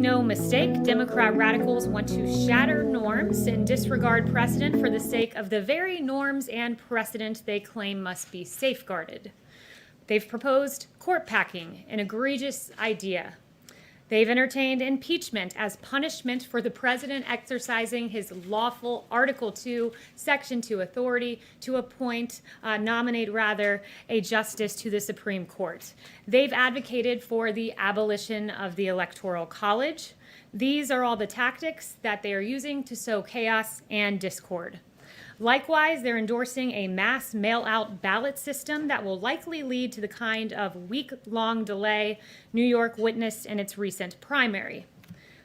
No mistake, Democrat radicals want to shatter norms and disregard precedent for the sake of the very norms and precedent they claim must be safeguarded. They've proposed court packing, an egregious idea. They've entertained impeachment as punishment for the president exercising his lawful Article 2, Section 2 authority to nominate a justice to the Supreme Court. They've advocated for the abolition of the Electoral College. These are all the tactics that they are using to sow chaos and discord. Likewise, they're endorsing a mass mail-out ballot system that will likely lead to the kind of week-long delay New York witnessed in its recent primary.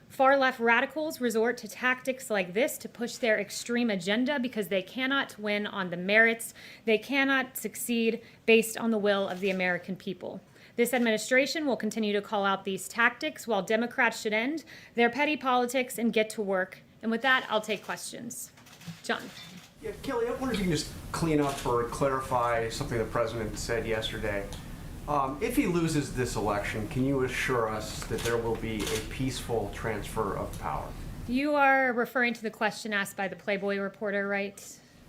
Far-left radicals resort to tactics like this to push their extreme agenda because they cannot win on the merits. They cannot succeed based on the will of the American people. This administration will continue to call out these tactics while Democrats should end their petty politics and get to work. And with that, I'll take questions. John. Yeah, Kayleigh, I wonder if you can just clean up or clarify something the president said yesterday. If he loses this election, can you assure us that there will be a peaceful transfer of power? You are referring to the question asked by the Playboy reporter, right?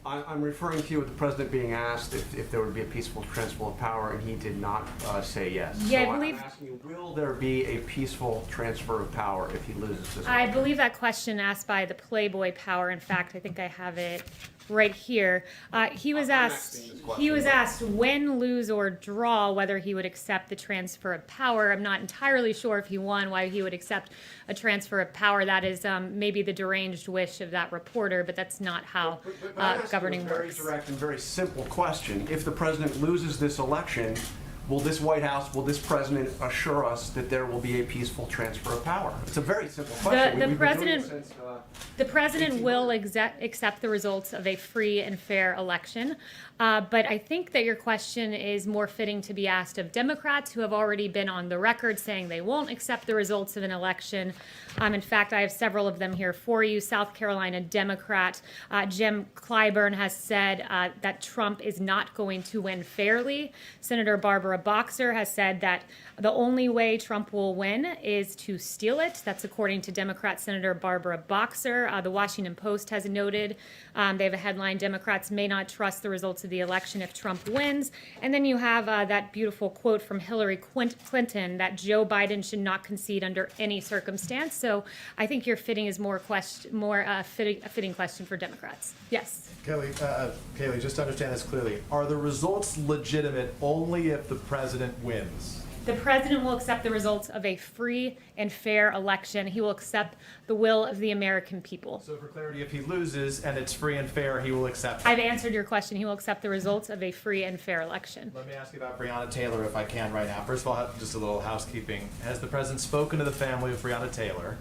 I'm referring to you with the president being asked if there would be a peaceful transfer of power, and he did not say yes. Yeah, so I believe. I'm asking you, will there be a peaceful transfer of power if he loses this election? I believe that question asked by the Playboy Power. In fact, I think I have it right here. He was asked win, lose, or draw whether he would accept the transfer of power. I'm not entirely sure if he won why he would accept a transfer of power. That is maybe the deranged wish of that reporter, but that's not how governing works. Very direct and very simple question. If the president loses this election, will this White House, will this president assure us that there will be a peaceful transfer of power? It's a very simple question. The president will accept the results of a free and fair election. But I think that your question is more fitting to be asked of Democrats who have already been on the record saying they won't accept the results of an election. In fact, I have several of them here for you. South Carolina Democrat Jim Clyburn has said that Trump is not going to win fairly. Senator Barbara Boxer has said that the only way Trump will win is to steal it. That's according to Democrat Senator Barbara Boxer. The Washington Post has noted, they have a headline, Democrats may not trust the results of the election if Trump wins. And then you have that beautiful quote from Hillary Clinton that Joe Biden should not concede under any circumstance. So I think your fitting is a fitting question for Democrats. Yes. Kayleigh, just to understand this clearly, are the results legitimate only if the president wins? The president will accept the results of a free and fair election. He will accept the will of the American people. So for clarity, if he loses and it's free and fair, he will accept it? I've answered your question. He will accept the results of a free and fair election. Let me ask you about Breonna Taylor, if I can, right now. First of all, just a little housekeeping. Has the president spoken to the family of Breonna Taylor?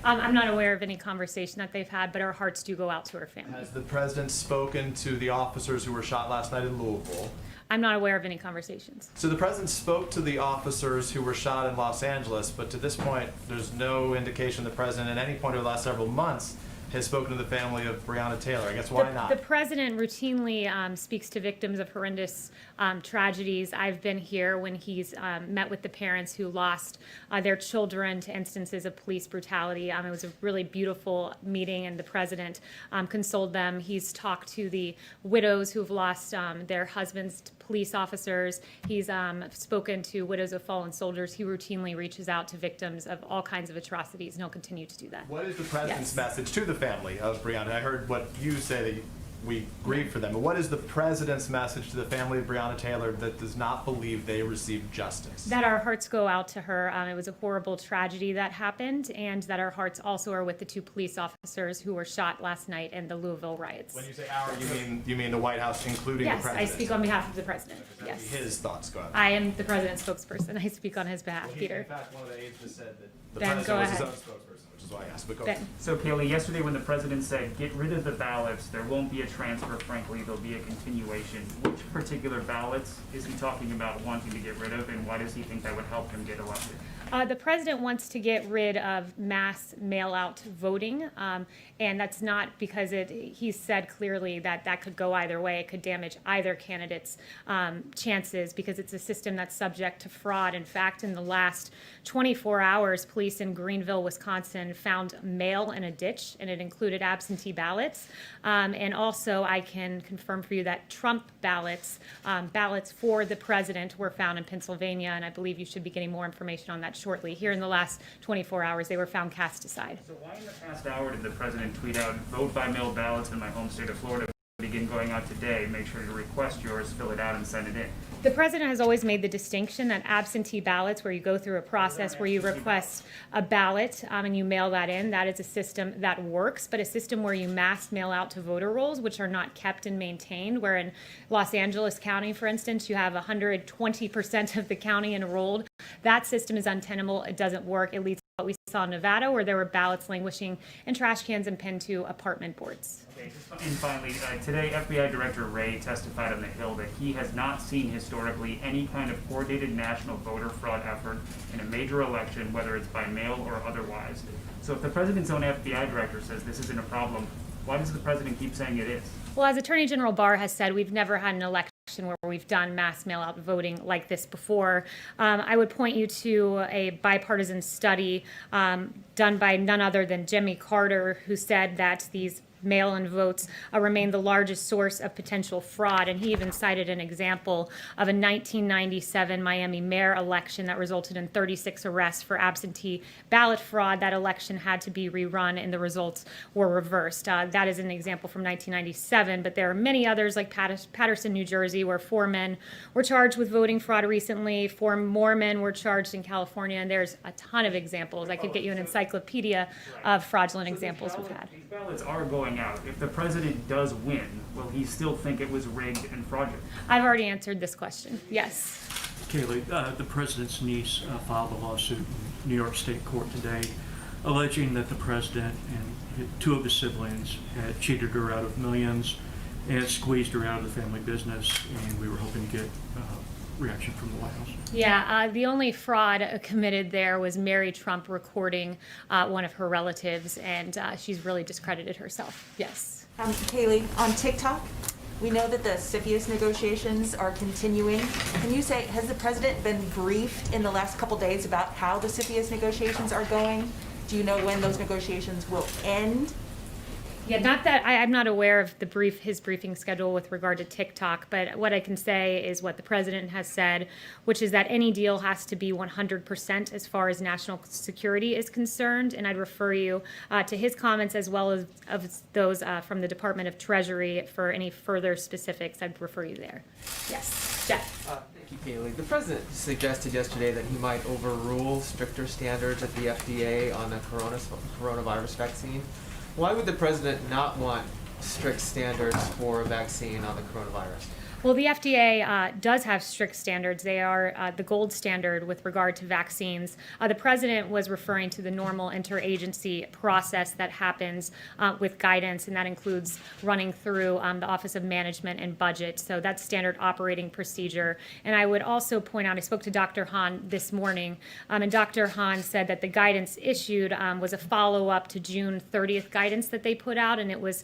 I'm not aware of any conversation that they've had, but our hearts do go out to her family. Has the president spoken to the officers who were shot last night in Louisville? I'm not aware of any conversations. So the president spoke to the officers who were shot in Los Angeles, but to this point, there's no indication the president at any point over the last several months has spoken to the family of Breonna Taylor. I guess why not? The president routinely speaks to victims of horrendous tragedies. I've been here when he's met with the parents who lost their children to instances of police brutality. It was a really beautiful meeting, and the president consoled them. He's talked to the widows who've lost their husbands to police officers. He's spoken to widows of fallen soldiers. He routinely reaches out to victims of all kinds of atrocities, and he'll continue to do that. What is the president's message to the family of Breonna? I heard what you say, that we grieve for them, but what is the president's message to the family of Breonna Taylor that does not believe they received justice? That our hearts go out to her. It was a horrible tragedy that happened, and that our hearts also are with the two police officers who were shot last night in the Louisville riots. When you say our, you mean the White House, including the president? Yes, I speak on behalf of the president. Yes. His thoughts, go ahead. I am the president's spokesperson. I speak on his behalf, Peter. In fact, one of the aides just said that the Ben, president was his own spokesperson, which is why I asked. But go ahead. So, Kayleigh, yesterday when the president said, get rid of the ballots, there won't be a transfer, frankly, there'll be a continuation. Which particular ballots is he talking about wanting to get rid of, and why does he think that would help him get elected? The president wants to get rid of mass mail-out voting, and that's not because he said clearly that that could go either way. It could damage either candidate's chances because it's a system that's subject to fraud. In fact, in the last 24 hours, police in Greenville, Wisconsin, found mail in a ditch, and it included absentee ballots. And also, I can confirm for you that Trump ballots, ballots for the president, were found in Pennsylvania, and I believe you should be getting more information on that shortly. Here in the last 24 hours, they were found cast aside. So why in the past hour did the president tweet out, vote by mail ballots in my home state of Florida begin going out today, make sure to request yours, fill it out, and send it in? The president has always made the distinction that absentee ballots, where you go through a process where you request a ballot and you mail that in, that is a system that works, but a system where you mass mail out to voter rolls, which are not kept and maintained, where in Los Angeles County, for instance, you have 120% of the county enrolled. That system is untenable. It doesn't work. It leads to what we saw in Nevada, where there were ballots languishing in trash cans and pinned to apartment boards. Okay, and finally, today FBI Director Wray testified on the Hill that he has not seen historically any kind of coordinated national voter fraud effort in a major election, whether it's by mail or otherwise. So if the president's own FBI director says this isn't a problem, why does the president keep saying it is? Well, as Attorney General Barr has said, we've never had an election where we've done mass mail-out voting like this before. I would point you to a bipartisan study done by none other than Jimmy Carter, who said that these mail-in votes remain the largest source of potential fraud. And he even cited an example of a 1997 Miami mayor election that resulted in 36 arrests for absentee ballot fraud. That election had to be rerun and the results were reversed. That is an example from 1997, but there are many others like Patterson, New Jersey, where 4 men were charged with voting fraud recently. 4 more men were charged in California, and there's a ton of examples. I could get you an encyclopedia of fraudulent examples we've had. These ballots are going out. If the president does win, will he still think it was rigged and fraudulent? I've already answered this question. Yes. Kayleigh, the president's niece filed a lawsuit in New York State Court today alleging that the president and 2 of his siblings had cheated her out of millions and squeezed her out of the family business, and we were hoping to get reaction from the White House. Yeah, the only fraud committed there was Mary Trump recording one of her relatives, and she's really discredited herself. Yes. Kayleigh, on TikTok, we know that the CFIUS negotiations are continuing. Can you say, has the president been briefed in the last couple days about how the CFIUS negotiations are going? Do you know when those negotiations will end? Yeah, not that I'm not aware of his briefing schedule with regard to TikTok, but what I can say is what the president has said, which is that any deal has to be 100% as far as national security is concerned. And I'd refer you to his comments as well as of those from the Department of Treasury for any further specifics. I'd refer you there. Yes, Jeff. Thank you, Kayleigh. The president suggested yesterday that he might overrule stricter standards at the FDA on the coronavirus vaccine. Why would the president not want strict standards for a vaccine on the coronavirus? Well, the FDA does have strict standards. They are the gold standard with regard to vaccines. The president was referring to the normal interagency process that happens with guidance, and that includes running through the Office of Management and Budget. So that's standard operating procedure. And I would also point out, I spoke to Dr. Hahn this morning, and Dr. Hahn said that the guidance issued was a follow-up to June 30th guidance that they put out, and it was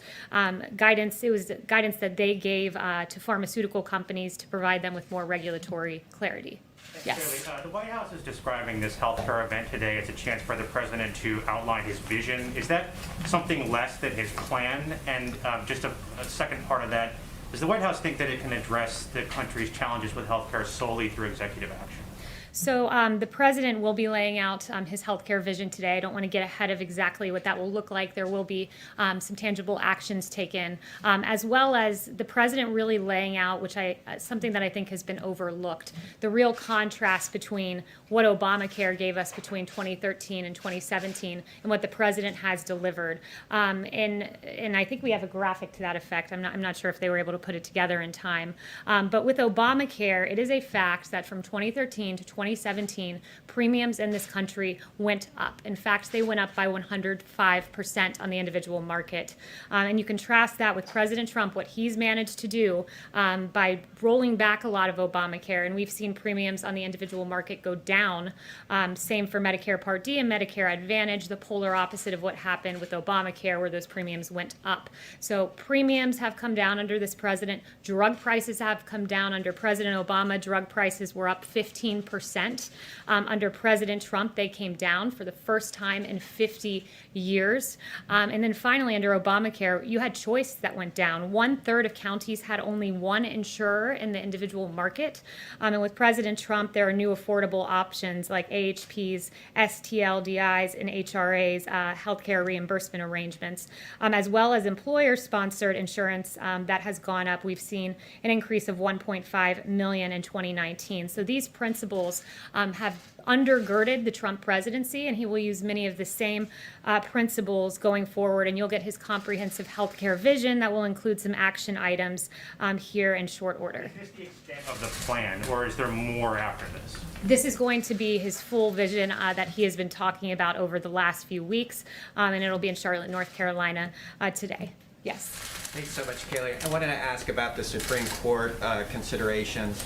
guidance that they gave to pharmaceutical companies to provide them with more regulatory clarity. Yes. The White House is describing this healthcare event today as a chance for the president to outline his vision. Is that something less than his plan? And just a second part of that, does the White House think that it can address the country's challenges with healthcare solely through executive action? So the president will be laying out his healthcare vision today. I don't want to get ahead of exactly what that will look like. There will be some tangible actions taken, as well as the president really laying out, which something that I think has been overlooked, the real contrast between what Obamacare gave us between 2013 and 2017 and what the president has delivered. And I think we have a graphic to that effect. I'm not sure if they were able to put it together in time. But with Obamacare, it is a fact that from 2013 to 2017, premiums in this country went up. In fact, they went up by 105% on the individual market. And you contrast that with President Trump, what he's managed to do by rolling back a lot of Obamacare. And we've seen premiums on the individual market go down. Same for Medicare Part D and Medicare Advantage, the polar opposite of what happened with Obamacare, where those premiums went up. So premiums have come down under this president. Drug prices have come down under President Obama. Drug prices were up 15%. Under President Trump, they came down for the first time in 50 years. And then finally, under Obamacare, you had choice that went down. 1/3 of counties had only one insurer in the individual market. And with President Trump, there are new affordable options like AHPs, STLDIs, and HRAs, healthcare reimbursement arrangements, as well as employer-sponsored insurance that has gone up. We've seen an increase of 1.5 million in 2019. So these principles have undergirded the Trump presidency, and he will use many of the same principles going forward. And you'll get his comprehensive healthcare vision that will include some action items here in short order. Is this the extent of the plan, or is there more after this? This is going to be his full vision that he has been talking about over the last few weeks, and it'll be in Charlotte, North Carolina today. Yes. Thanks so much, Kayleigh. I wanted to ask about the Supreme Court considerations.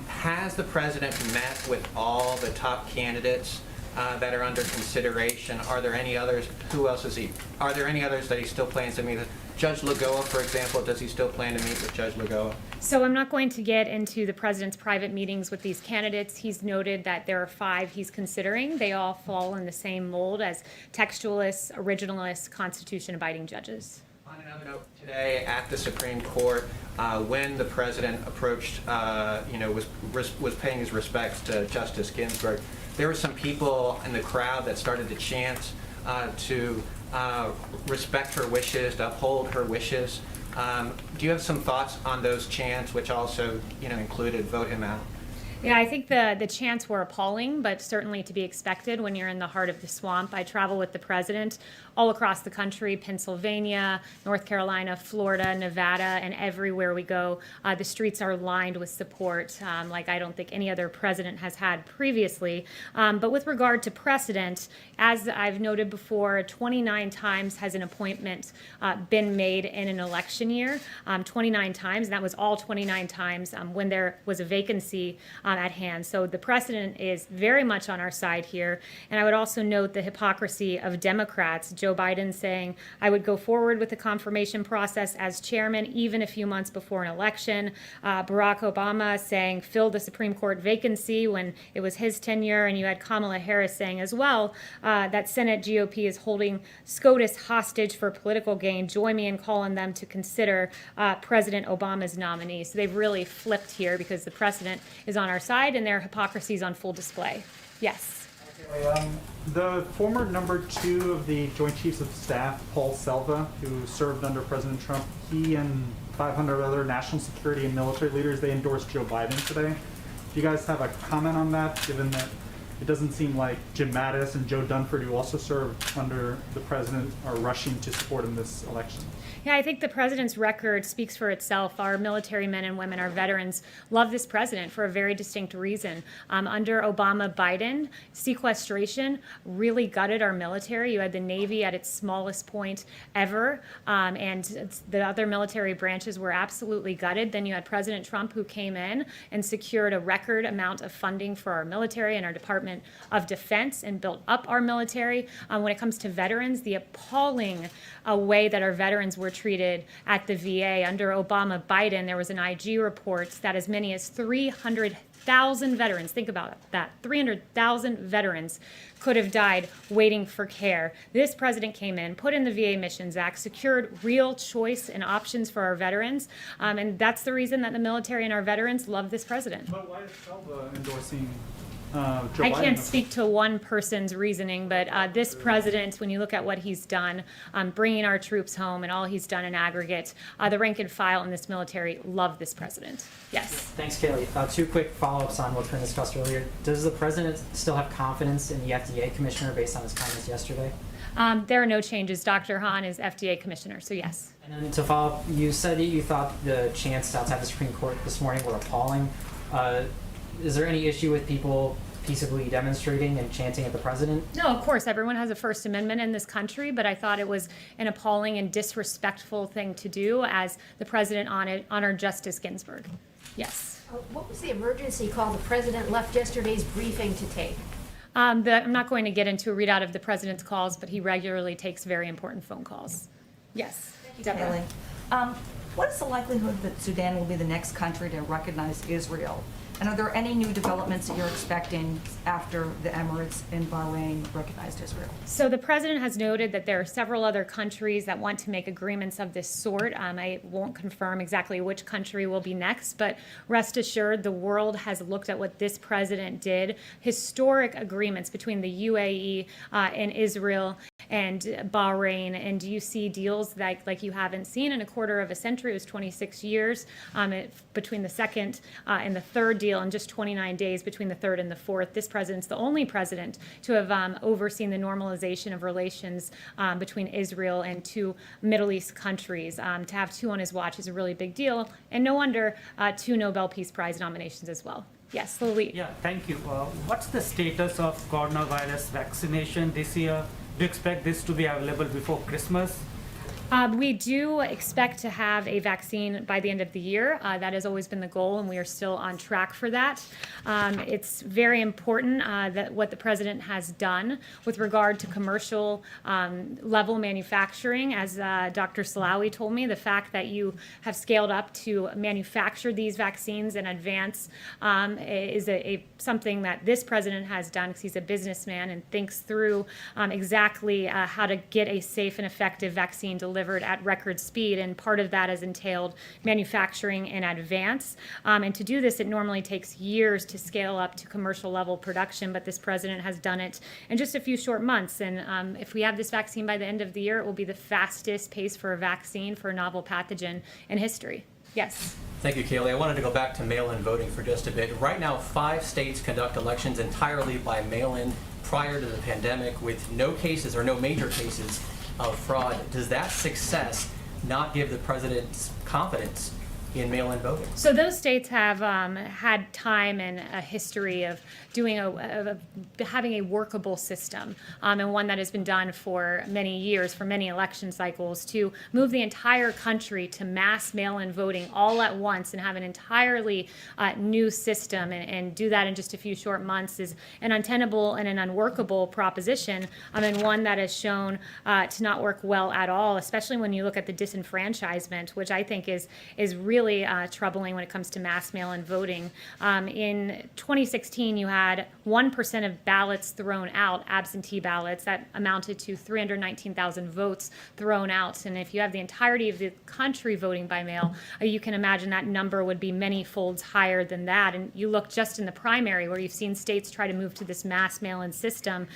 Has the president met with all the top candidates that are under consideration? Are there any others? Who else is he? Are there any others that he still plans to meet with? Judge Lagoa, for example, does he still plan to meet with Judge Lagoa? So I'm not going to get into the president's private meetings with these candidates. He's noted that there are 5 he's considering. They all fall in the same mold as textualists, originalists, Constitution-abiding judges. On another note, today at the Supreme Court, when the president approached, was paying his respects to Justice Ginsburg, there were some people in the crowd that started to chant to respect her wishes, to uphold her wishes. Do you have some thoughts on those chants, which also, included vote him out? Yeah, I think the chants were appalling, but certainly to be expected when you're in the heart of the swamp. I travel with the president all across the country, Pennsylvania, North Carolina, Florida, Nevada, and everywhere we go, the streets are lined with support like I don't think any other president has had previously. But with regard to precedent, as I've noted before, 29 times has an appointment been made in an election year, 29 times, and that was all 29 times when there was a vacancy at hand. So the precedent is very much on our side here. And I would also note the hypocrisy of Democrats. Joe Biden saying, I would go forward with the confirmation process as chairman even a few months before an election. Barack Obama saying, fill the Supreme Court vacancy when it was his tenure. And you had Kamala Harris saying as well that Senate GOP is holding SCOTUS hostage for political gain. Join me in calling them to consider President Obama's nominee. So they've really flipped here because the precedent is on our side and their hypocrisy is on full display. Yes. The former number 2 of the Joint Chiefs of Staff, Paul Selva, who served under President Trump, he and 500 other national security and military leaders, they endorsed Joe Biden today. Do you guys have a comment on that, given that it doesn't seem like Jim Mattis and Joe Dunford, who also served under the president, are rushing to support him this election? Yeah, I think the president's record speaks for itself. Our military men and women, our veterans, love this president for a very distinct reason. Under Obama Biden, sequestration really gutted our military. You had the Navy at its smallest point ever, and the other military branches were absolutely gutted. Then you had President Trump, who came in and secured a record amount of funding for our military and our Department of Defense and built up our military. When it comes to veterans, the appalling way that our veterans were treated at the VA. Under Obama Biden, there was an IG report that as many as 300,000 veterans, think about that, 300,000 veterans could have died waiting for care. This president came in, put in the VA Missions Act, secured real choice and options for our veterans, and that's the reason that the military and our veterans love this president. But why is Selva endorsing Joe I Biden? can't speak to one person's reasoning, but this president, when you look at what he's done, bringing our troops home and all he's done in aggregate, the rank and file in this military love this president. Yes. Thanks, Kayleigh. 2 quick follow-ups on what's been discussed earlier. Does the president still have confidence in the FDA commissioner based on his comments yesterday? There are no changes. Dr. Hahn is FDA commissioner, so yes. And then to follow up, you said that you thought the chants outside the Supreme Court this morning were appalling. is there any issue with people peaceably demonstrating and chanting at the president? No, of course, everyone has a First Amendment in this country, but I thought it was an appalling and disrespectful thing to do as the president honored Justice Ginsburg. Yes. What was the emergency call the president left yesterday's briefing to take? I'm not going to get into a readout of the president's calls, but he regularly takes very important phone calls. Yes. Deborah. Kayleigh, what is the likelihood that Sudan will be the next country to recognize Israel? And are there any new developments that you're expecting after the Emirates and Bahrain recognized Israel? So the president has noted that there are several other countries that want to make agreements of this sort. I won't confirm exactly which country will be next, but rest assured the world has looked at what this president did. Historic agreements between the UAE and Israel and Bahrain, and you see deals like you haven't seen in a quarter of a century. It was 26 years between the second and the third deal, and just 29 days between the third and the fourth. This president's the only president to have overseen the normalization of relations between Israel and two Middle East countries. To have two on his watch is a really big deal, and no wonder two Nobel Peace Prize nominations as well. Yes, Lily. Yeah, thank you. What's the status of coronavirus vaccination this year? Do you expect this to be available before Christmas? We do expect to have a vaccine by the end of the year. That has always been the goal, and we are still on track for that. It's very important that what the president has done with regard to commercial level manufacturing. As Dr. Salawi told me, the fact that you have scaled up to manufacture these vaccines in advance is something that this president has done because he's a businessman and thinks through exactly how to get a safe and effective vaccine delivered at record speed, and part of that has entailed manufacturing in advance. And to do this, it normally takes years to scale up to commercial level production, but this president has done it in just a few short months. And if we have this vaccine by the end of the year, it will be the fastest pace for a vaccine for a novel pathogen in history. Yes. Thank you, Kayleigh. I wanted to go back to mail-in voting for just a bit. Right now, 5 states conduct elections entirely by mail-in prior to the pandemic with no cases or no major cases of fraud. Does that success not give the president confidence in mail-in voting? So those states have had time and a history of doing having a workable system, and one that has been done for many years, for many election cycles, to move the entire country to mass mail-in voting all at once and have an entirely new system, and do that in just a few short months is an untenable and an unworkable proposition, and one that has shown to not work well at all, especially when you look at the disenfranchisement, which I think is really troubling when it comes to mass mail-in voting. In 2016, you had 1% of ballots thrown out, absentee ballots, that amounted to 319,000 votes thrown out. And if you have the entirety of the country voting by mail, you can imagine that number would be many folds higher than that. And you look just in the primary, where you've seen states try to move to this mass mail-in system.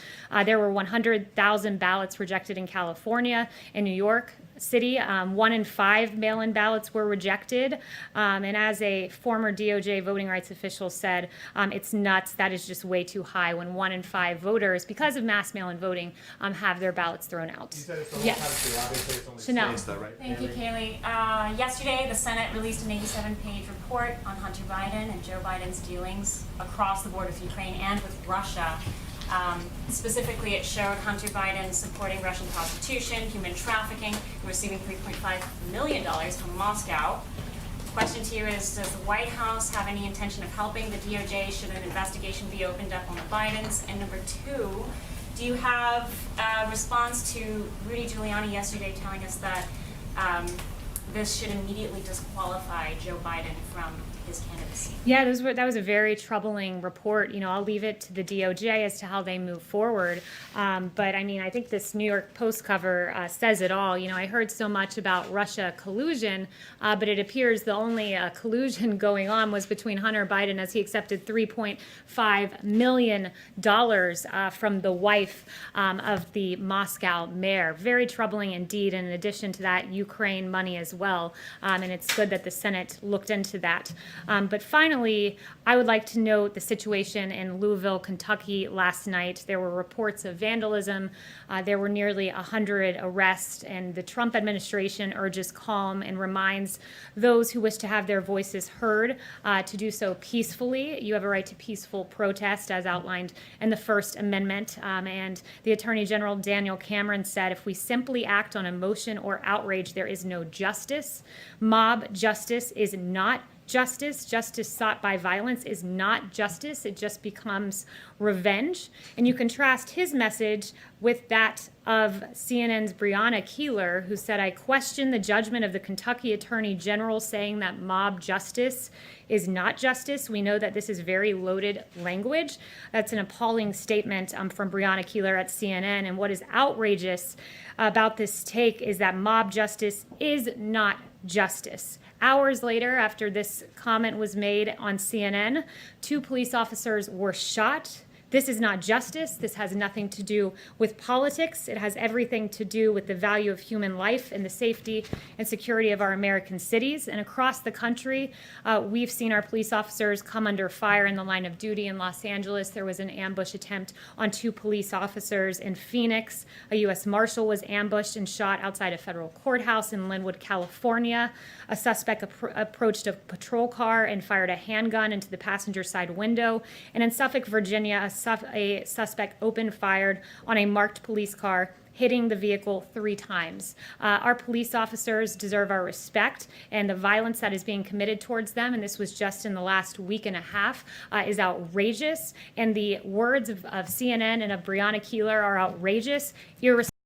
There were 100,000 ballots rejected in California, in New York City. 1 in 5 mail-in ballots were rejected. And as a former DOJ voting rights official said, it's nuts. That is just way too high when 1 in 5 voters, because of mass mail-in voting, have their ballots thrown out. You said it's only Yes. country, obviously it's only Chanel. states though, right? Thank you, Kayleigh. Yesterday, the Senate released an 87-page report on Hunter Biden and Joe Biden's dealings across the board with Ukraine and with Russia. Specifically, it showed Hunter Biden supporting Russian prostitution, human trafficking, and receiving $3.5 million from Moscow. The question to you is, does the White House have any intention of helping the DOJ should an investigation be opened up on the Bidens? And number 2, do you have a response to Rudy Giuliani yesterday telling us that this should immediately disqualify Joe Biden from his candidacy? Yeah, that was a very troubling report. I'll leave it to the DOJ as to how they move forward. But I mean, I think this New York Post cover says it all. I heard so much about Russia collusion, but it appears the only collusion going on was between Hunter Biden, as he accepted $3.5 million from the wife of the Moscow mayor. Very troubling indeed. And in addition to that, Ukraine money as well. And it's good that the Senate looked into that. But finally, I would like to note the situation in Louisville, Kentucky last night. There were reports of vandalism. There were nearly 100 arrests, and the Trump administration urges calm and reminds those who wish to have their voices heard to do so peacefully. You have a right to peaceful protest as outlined in the First Amendment. And the Attorney General Daniel Cameron said, if we simply act on emotion or outrage, there is no justice. Mob justice is not justice. Justice sought by violence is not justice. It just becomes revenge. And you contrast his message with that of CNN's Breonna Kayleigh, who said, I question the judgment of the Kentucky Attorney General saying that mob justice is not justice. We know that this is very loaded language. That's an appalling statement from Breonna Kayleigh at CNN. And what is outrageous about this take is that mob justice is not justice. Hours later, after this comment was made on CNN, 2 police officers were shot. This is not justice. This has nothing to do with politics. It has everything to do with the value of human life and the safety and security of our American cities. And across the country, we've seen our police officers come under fire in the line of duty. In Los Angeles, there was an ambush attempt on 2 police officers. In Phoenix, a U.S. Marshal was ambushed and shot outside a federal courthouse. In Linwood, California, a suspect approached a patrol car and fired a handgun into the passenger side window. And in Suffolk, Virginia, a suspect opened fire on a marked police car, hitting the vehicle 3 times. Our police officers deserve our respect, and the violence that is being committed towards them, and this was just in the last week and a half, is outrageous. And the words of CNN and of Breonna Kayleigh are outrageous, irresponsible.